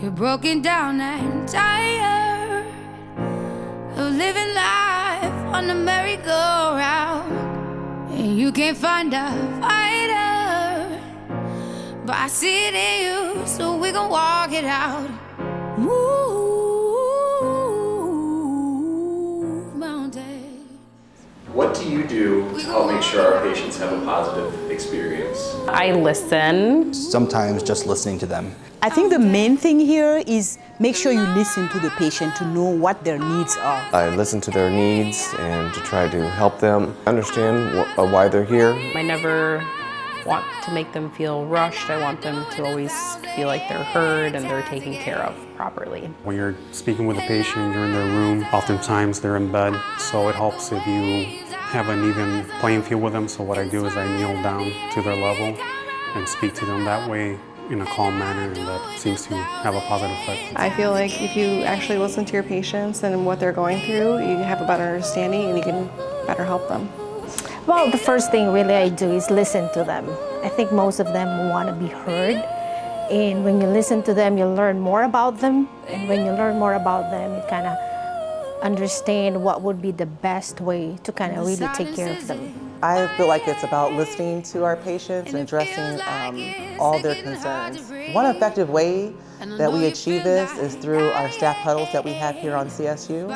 You're broken down and tired of living life on the merry-go-round, and you can't find a fighter, but I see it in you, so we gon' walk it out. Move mountains. What do you do to help make sure our patients have a positive experience? I listen. Sometimes just listening to them. I think the main thing here is make sure you listen to the patient to know what their needs are. I listen to their needs and to try to help them understand why they're here. I never want to make them feel rushed. I want them to always feel like they're heard and they're taken care of properly. When you're speaking with a patient, you're in their room, oftentimes they're in bed, so it helps if you have an even playing field with them. So what I do is I kneel down to their level and speak to them that way in a calm manner, and that seems to have a positive effect. I feel like if you actually listen to your patients and what they're going through, you have a better understanding and you can better help them. Well, the first thing really I do is listen to them. I think most of them want to be heard. And when you listen to them, you learn more about them. And when you learn more about them, you kind of understand what would be the best way to kind of really take care of them. I feel like it's about listening to our patients and addressing all their concerns. One effective way that we achieve this is through our staff huddles that we have here on CSU.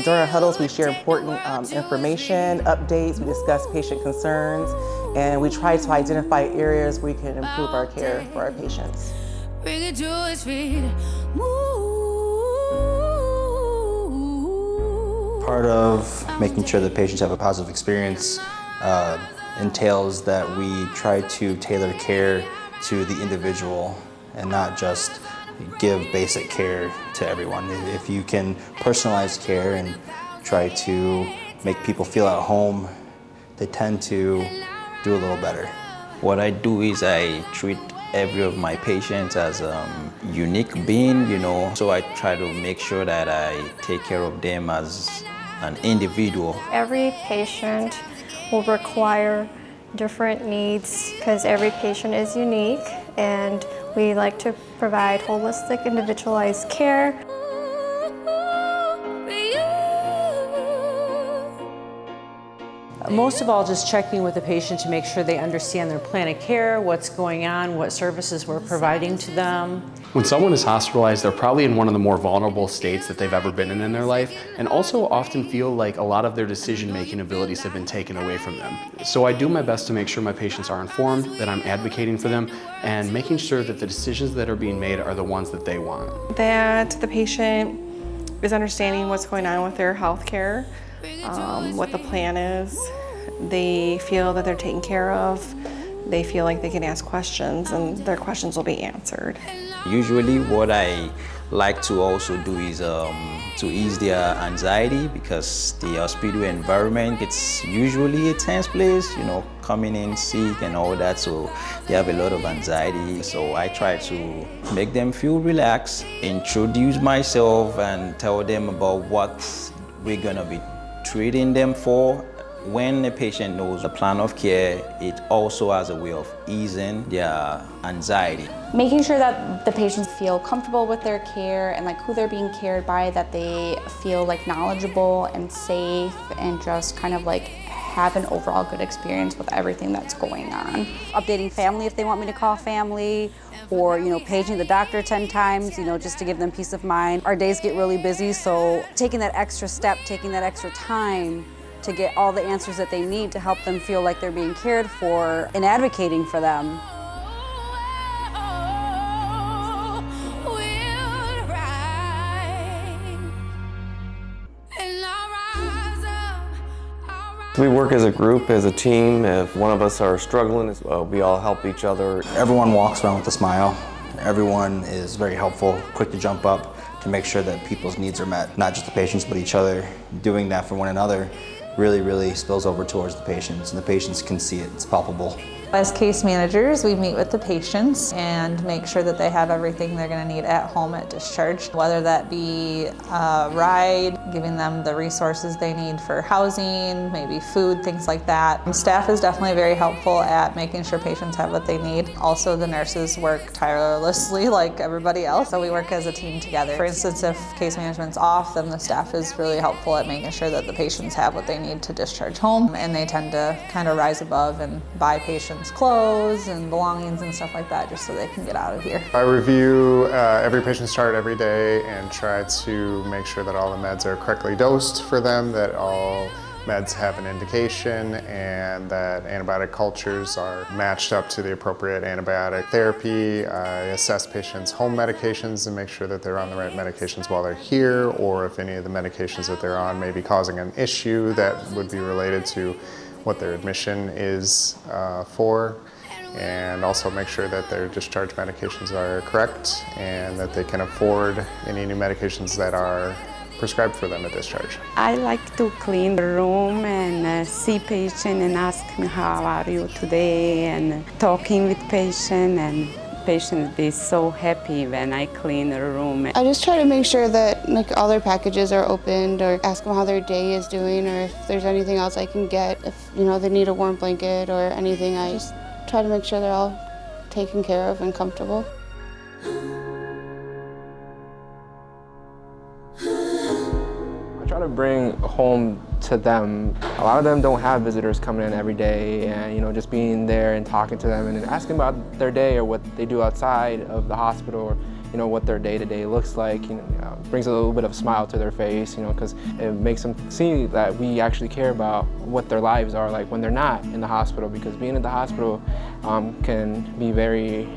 During our huddles, we share important information, updates, we discuss patient concerns, and we try to identify areas where we can improve our care for our patients. Bring it to his feet. Part of making sure that patients have a positive experience entails that we try to tailor care to the individual and not just give basic care to everyone. If you can personalize care and try to make people feel at home, they tend to do a little better. What I do is I treat every of my patients as a unique being, so I try to make sure that I take care of them as an individual. Every patient will require different needs because every patient is unique, and we like to provide holistic, individualized care. Most of all, just checking with the patient to make sure they understand their plan of care, what's going on, what services we're providing to them. When someone is hospitalized, they're probably in one of the more vulnerable states that they've ever been in their life, and also often feel like a lot of their decision-making abilities have been taken away from them. So I do my best to make sure my patients are informed, that I'm advocating for them, and making sure that the decisions that are being made are the ones that they want. That the patient is understanding what's going on with their health care, what the plan is. They feel that they're taken care of. They feel like they can ask questions and their questions will be answered. Usually what I like to also do is to ease their anxiety, because the hospital environment, it's usually a tense place, coming in sick and all that, so they have a lot of anxiety. So I try to make them feel relaxed, introduce myself and tell them about what we're gonna be treating them for. When a patient knows the plan of care, it also has a way of easing their anxiety. Making sure that the patients feel comfortable with their care and who they're being cared by, that they feel knowledgeable and safe and just kind of have an overall good experience with everything that's going on. Updating family if they want me to call family, or paging the doctor 10 times, just to give them peace of mind. Our days get really busy, so taking that extra step, taking that extra time to get all the answers that they need to help them feel like they're being cared for and advocating for them. We work as a group, as a team. If one of us are struggling, we all help each other. Everyone walks around with a smile. Everyone is very helpful, quick to jump up to make sure that people's needs are met. Not just the patients, but each other. Doing that for one another really spills over towards the patients, and the patients can see it. It's palpable. As case managers, we meet with the patients and make sure that they have everything they're going to need at home at discharge, whether that be a ride, giving them the resources they need for housing, maybe food, things like that. Staff is definitely very helpful at making sure patients have what they need. Also, the nurses work tirelessly like everybody else, so we work as a team together. For instance, if case management's off, then the staff is really helpful at making sure that the patients have what they need to discharge home, and they tend to kind of rise above and buy patients clothes and belongings and stuff like that just so they can get out of here. I review every patient's chart every day and try to make sure that all the meds are correctly dosed for them, that all meds have an indication, and that antibiotic cultures are matched up to the appropriate antibiotic therapy. I assess patients' home medications and make sure that they're on the right medications while they're here, or if any of the medications that they're on may be causing an issue that would be related to what their admission is for, and also make sure that their discharge medications are correct and that they can afford any new medications that are prescribed for them at discharge. I like to clean the room and see patient and ask me how are you today, and talking with patient, and patient be so happy when I clean the room. I just try to make sure that all their packages are opened, or ask them how their day is doing, or if there's anything else I can get. If they need a warm blanket or anything, I just try to make sure they're all taken care of and comfortable. Try to bring home to them. A lot of them don't have visitors coming in every day, and just being there and talking to them and asking about their day or what they do outside of the hospital, or what their day-to-day looks like, brings a little bit of a smile to their face, because it makes them see that we actually care about what their lives are like when they're not in the hospital, because being in the hospital can be very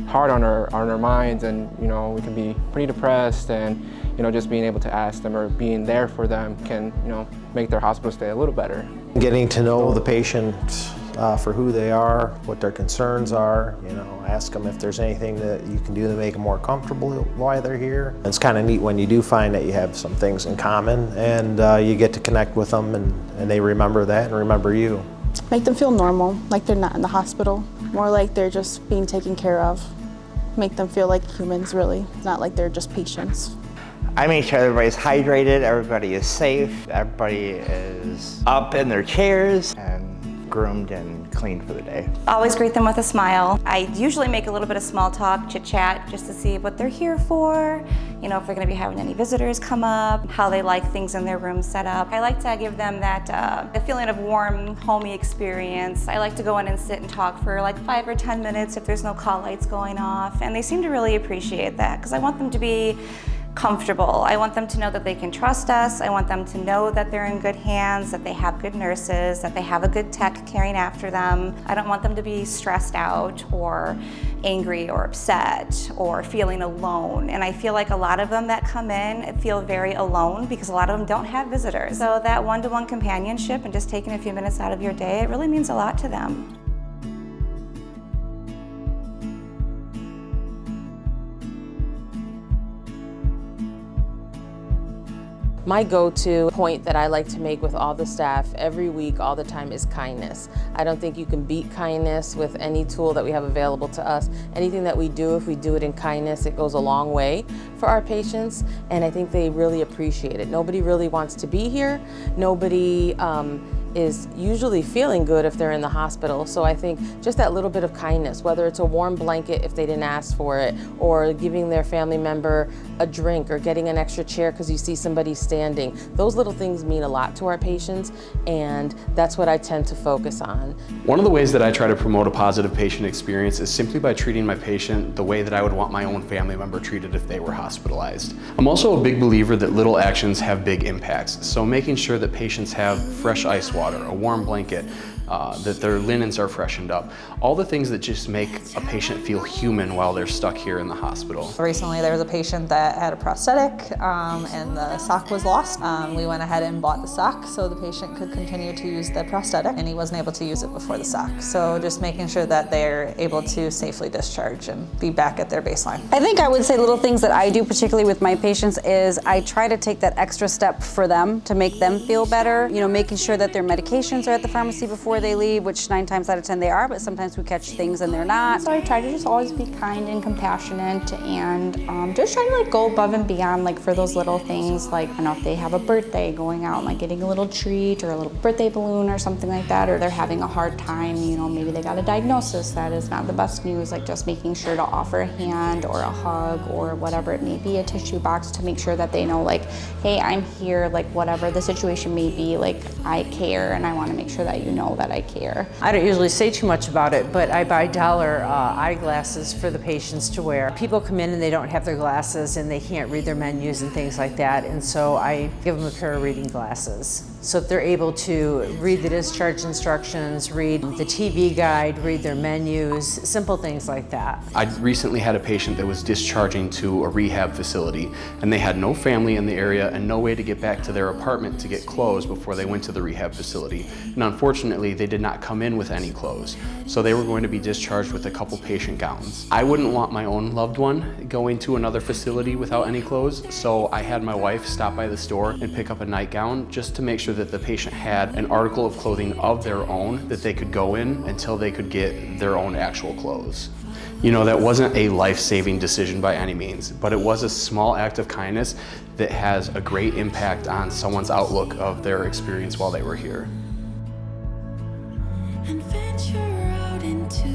hard on our minds, and we can be pretty depressed, and just being able to ask them or being there for them can make their hospital stay a little better. Getting to know the patient for who they are, what their concerns are, ask them if there's anything that you can do to make them more comfortable while they're here. It's kind of neat when you do find that you have some things in common, and you get to connect with them, and they remember that and remember you. Make them feel normal, like they're not in the hospital, more like they're just being taken care of. Make them feel like humans, really, not like they're just patients. I make sure everybody's hydrated, everybody is safe, everybody is up in their chairs and groomed and cleaned for the day. Always greet them with a smile. I usually make a little bit of small talk, chit chat, just to see what they're here for, if they're gonna be having any visitors come up, how they like things in their room set up. I like to give them that the feeling of warm, homey experience. I like to go in and sit and talk for like 5 or 10 minutes if there's no call lights going off, and they seem to really appreciate that, because I want them to be comfortable. I want them to know that they can trust us. I want them to know that they're in good hands, that they have good nurses, that they have a good tech caring after them. I don't want them to be stressed out or angry or upset or feeling alone. And I feel like a lot of them that come in feel very alone because a lot of them don't have visitors. So that one-to-one companionship and just taking a few minutes out of your day, it really means a lot to them. My go-to point that I like to make with all the staff every week, all the time, is kindness. I don't think you can beat kindness with any tool that we have available to us. Anything that we do, if we do it in kindness, it goes a long way for our patients, and I think they really appreciate it. Nobody really wants to be here. Nobody is usually feeling good if they're in the hospital. So I think just that little bit of kindness, whether it's a warm blanket if they didn't ask for it, or giving their family member a drink, or getting an extra chair because you see somebody standing. Those little things mean a lot to our patients, and that's what I tend to focus on. One of the ways that I try to promote a positive patient experience is simply by treating my patient the way that I would want my own family member treated if they were hospitalized. I'm also a big believer that little actions have big impacts, so making sure that patients have fresh ice water, a warm blanket, that their linens are freshened up. All the things that just make a patient feel human while they're stuck here in the hospital. Recently there was a patient that had a prosthetic and the sock was lost. We went ahead and bought the sock so the patient could continue to use the prosthetic, and he wasn't able to use it before the sock. So just making sure that they're able to safely discharge and be back at their baseline. I think I would say little things that I do, particularly with my patients, is I try to take that extra step for them to make them feel better. Making sure that their medications are at the pharmacy before where they leave, which 9 times out of 10 they are, but sometimes we catch things and they're not. So I try to just always be kind and compassionate and just try to like go above and beyond like for those little things, like I don't know if they have a birthday, going out and like getting a little treat or a little birthday balloon or something like that, or they're having a hard time, you know, maybe they got a diagnosis that is not the best news, like just making sure to offer a hand or a hug or whatever it may be, a tissue box, to make sure that they know like, hey, I'm here, like whatever the situation may be, like I care and I want to make sure that you know that I care. I don't usually say too much about it, but I buy dollar eyeglasses for the patients to wear. People come in and they don't have their glasses and they can't read their menus and things like that, and so I give them a pair of reading glasses. So if they're able to read the discharge instructions, read the TV guide, read their menus, simple things like that. I recently had a patient that was discharging to a rehab facility, and they had no family in the area and no way to get back to their apartment to get clothes before they went to the rehab facility. And unfortunately, they did not come in with any clothes. So they were going to be discharged with a couple patient gowns. I wouldn't want my own loved one going to another facility without any clothes, so I had my wife stop by the store and pick up a nightgown just to make sure that the patient had an article of clothing of their own that they could go in until they could get their own actual clothes. You know, that wasn't a life-saving decision by any means, but it was a small act of kindness that has a great impact on someone's outlook of their experience while they were here. And venture out into